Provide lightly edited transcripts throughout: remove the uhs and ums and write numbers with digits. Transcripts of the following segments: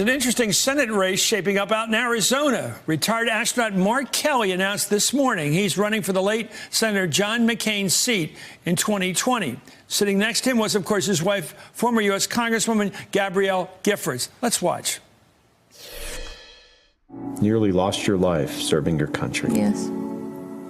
an interesting Senate race shaping up out in Arizona. Retired astronaut Mark Kelly announced this morning he's running for the late Senator John McCain's seat in 2020. Sitting next to him was, of course, his wife, former U.S. Congresswoman Gabrielle Giffords. Let's watch. Nearly lost your life serving your country. Yes.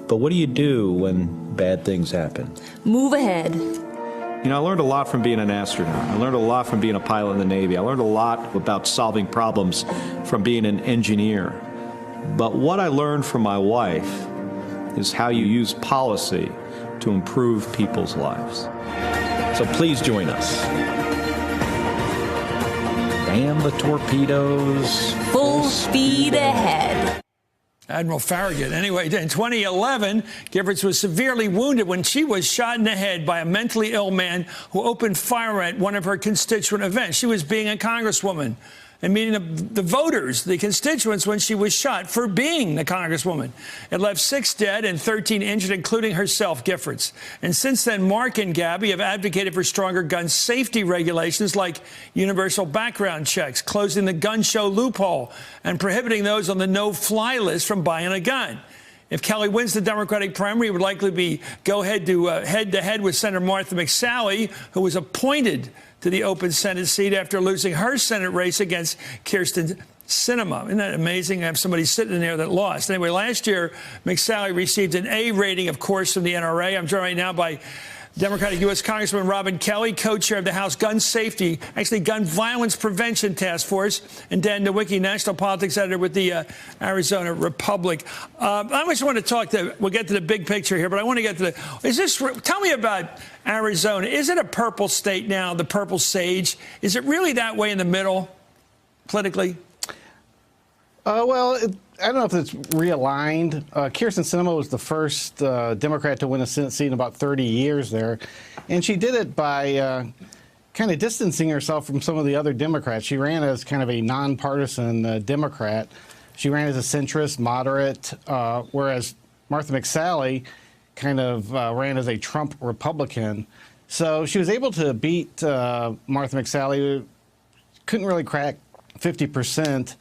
But what do you do when bad things happen? Move ahead. You know, I learned a lot from being an astronaut. I learned a lot from being a pilot in the Navy. I learned a lot about solving problems from being an engineer. But what I learned from my wife is how you use policy to improve people's lives. So please join us. Damn the torpedoes. Full speed ahead. Admiral Farragut. Anyway, in 2011, Giffords was severely wounded when she was shot in the head by a mentally ill man who opened fire at one of her constituent events. She was being a congresswoman and meeting the voters, the constituents, when she was shot for being the congresswoman. It left 6 dead and 13 injured, including herself, Giffords. And since then, Mark and Gabby have advocated for stronger gun safety regulations like universal background checks, closing the gun show loophole, and prohibiting those on the no-fly list from buying a gun. If Kelly wins the Democratic primary, it would likely be go head-to-head with Senator Martha McSally, who was appointed to the open Senate seat after losing her Senate race against Kyrsten Sinema. Isn't that amazing to have somebody sitting in there that lost? Anyway, last year, McSally received an A rating, of course, from the NRA. I'm joined right now by Democratic U.S. Congressman Robin Kelly, co-chair of the House Gun Violence Prevention Task Force, and Dan Nowicki, national politics editor with the Arizona Republic. I just want to talk we'll get to the big picture here, but I want to get to tell me about Arizona. Is it a purple state now, the purple sage? Is it really that way in the middle, politically? Well, I don't know if it's realigned. Kyrsten Sinema was the first Democrat to win a Senate seat in about 30 years there. And she did it by kind of distancing herself from some of the other Democrats. She ran as kind of a nonpartisan Democrat. She ran as a centrist, moderate, whereas Martha McSally kind of ran as a Trump Republican. So she was able to beat Martha McSally. Couldn't really crack 50%.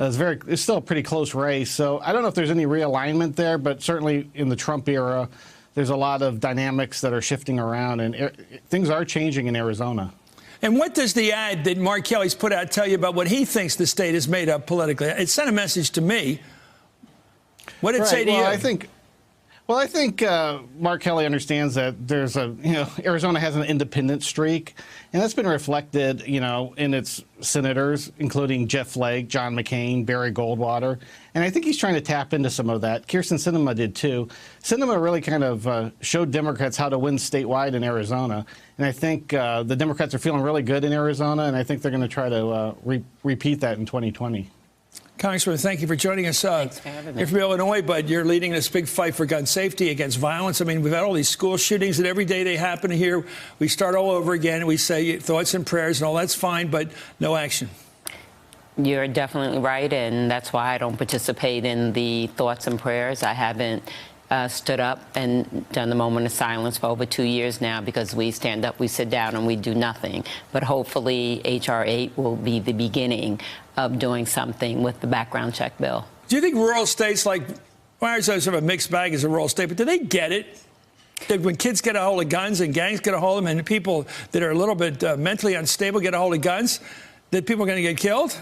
It's still a pretty close race. So I don't know if there's any realignment there, but certainly in the Trump era, there's a lot of dynamics that are shifting around, and things are changing in Arizona. And what does the ad that Mark Kelly's put out tell you about what he thinks the state is made up politically? It sent a message to me. What did it say to you? I think Mark Kelly understands that there's Arizona has an independent streak, and that's been reflected, in its senators, including Jeff Flake, John McCain, Barry Goldwater. And I think he's trying to tap into some of that. Kyrsten Sinema did too. Sinema really kind of showed Democrats how to win statewide in Arizona. And I think the Democrats are feeling really good in Arizona, and I think they're going to try to repeat that in 2020. Congressman, thank you for joining us. Thanks for having me. You're from Illinois, but you're leading this big fight for gun safety against violence. I mean, we've had all these school shootings, and every day they happen here, we start all over again, and we say thoughts and prayers, and all that's fine, but no action. You're definitely right, and that's why I don't participate in the thoughts and prayers. I haven't stood up and done the moment of silence for over 2 years now, because we stand up, we sit down, and we do nothing. But hopefully H.R. 8 will be the beginning of doing something with the background check bill. Do you think rural states like Arizona's sort of a mixed bag as a rural state, but do they get it? That when kids get a hold of guns and gangs get a hold of them and people that are a little bit mentally unstable get a hold of guns, that people are going to get killed?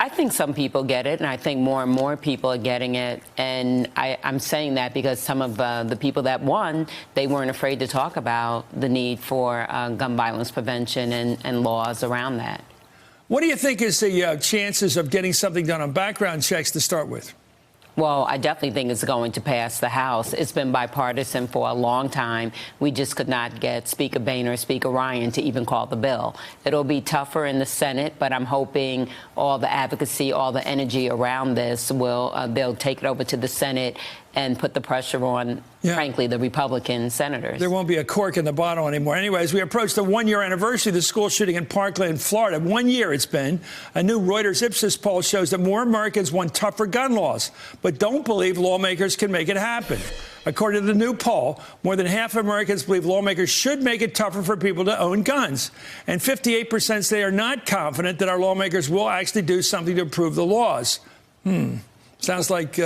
I think some people get it, and I think more and more people are getting it. And I'm saying that because some of the people that won, they weren't afraid to talk about the need for gun violence prevention and laws around that. What do you think is the chances of getting something done on background checks to start with? Well, I definitely think it's going to pass the House. It's been bipartisan for a long time. We just could not get Speaker Boehner or Speaker Ryan to even call the bill. It'll be tougher in the Senate, but I'm hoping all the advocacy, all the energy around this they'll take it over to the Senate and put the pressure on, frankly, the Republican senators. There won't be a cork in the bottle anymore. Anyways, we approach the one-year anniversary of the school shooting in Parkland, Florida. 1 year it's been. A new Reuters Ipsos poll shows that more Americans want tougher gun laws, but don't believe lawmakers can make it happen. According to the new poll, more than half of Americans believe lawmakers should make it tougher for people to own guns. And 58% say are not confident that our lawmakers will actually do something to improve the laws. Sounds like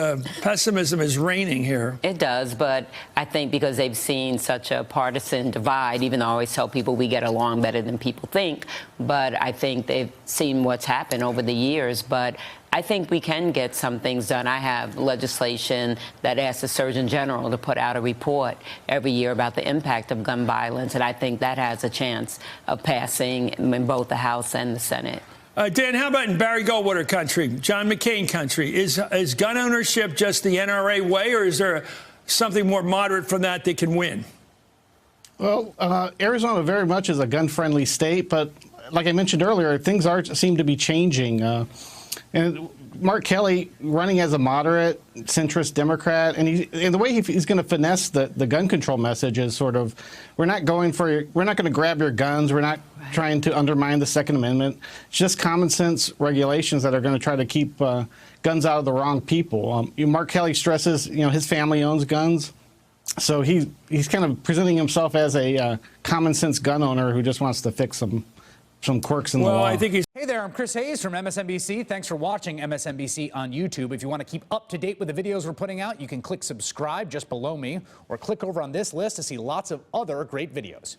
pessimism is reigning here. It does, but I think because they've seen such a partisan divide, even though I always tell people we get along better than people think, but I think they've seen what's happened over the years. But I think we can get some things done. I have legislation that asks the Surgeon General to put out a report every year about the impact of gun violence, and I think that has a chance of passing in both the House and the Senate. Dan, how about in Barry Goldwater country, John McCain country? Is gun ownership just the NRA way, or is there something more moderate from that can win? Well, Arizona very much is a gun-friendly state, but like I mentioned earlier, things seem to be changing. And Mark Kelly running as a moderate centrist Democrat, and the way he's going to finesse the gun control message is sort of, we're not going to grab your guns, we're not trying to undermine the Second Amendment. It's just common sense regulations that are going to try to keep guns out of the wrong people. Mark Kelly stresses, his family owns guns, so he's kind of presenting himself as a common sense gun owner who just wants to fix some quirks in the law. Well, I think he's. Hey there, I'm Chris Hayes from MSNBC. Thanks for watching MSNBC on YouTube. If you want to keep up to date with the videos we're putting out, you can click subscribe just below me or click over on this list to see lots of other great videos.